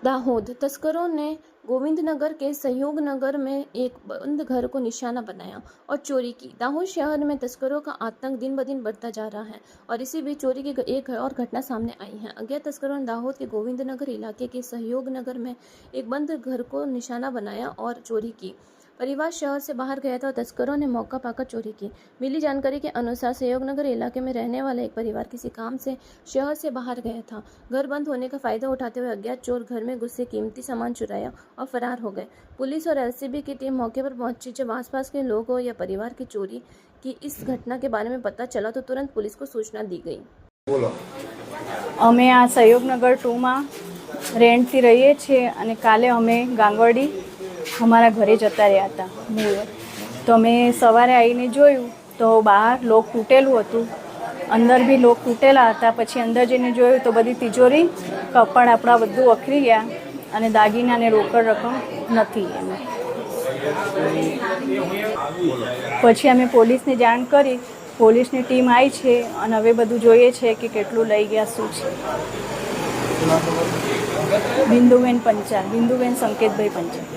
दाहोद तस्करों ने गोविंदनगर के सहयोग नगर में एक बंद घर को निशाना बनाया और चोरी की। दाहोद शहर में तस्करों का आतंक दिन ब दिन बढ़ता जा रहा है और इसी बीच चोरी की एक और घटना सामने आई है। अज्ञात तस्करों ने दाहोद के गोविंदनगर इलाके के सहयोग नगर में एक बंद घर को निशाना बनाया और चोरी की। परिवार शहर से बाहर गया था और तस्करों ने मौका पाकर चोरी की। मिली जानकारी के अनुसार सहयोगनगर इलाके में रहने वाला एक परिवार किसी काम से शहर से बाहर गया था। घर बंद होने का फायदा उठाते हुए अज्ञात चोर घर में घुसे कीमती सामान चुराया और फरार हो गए। पुलिस और एलसीबी की टीम मौके पर पहुंची। जब आसपास के लोगों या परिवार की चोरी की इस घटना के बारे में पता चला तो तुरंत पुलिस को सूचना दी गई। અમે આ સહયોગનગર 2માં રેન્ટથી રહીએ છીએ અને કાલે અમે ગાંગડી અમારા ઘરે જતા રહ્યા હતા મૂળ. તો અમે સવારે આવીને જોયું તો બહાર લોક તૂટેલું હતું, અંદર બી લોક તૂટેલા હતા. પછી અંદર જઈને જોયું તો બધી તિજોરી કપડ આપણા બધું વખરી ગયા અને દાગીના અને રોકડ રકમ નથી એમાં. પછી અમે પોલીસને જાણ કરી, પોલીસની ટીમ આવી છે અને હવે બધું જોઈએ છે કે કેટલું લઈ ગયા શું છે. બિંદુબેન પંચાલ, બિંદુબેન સંકેતભાઈ પંચાલ.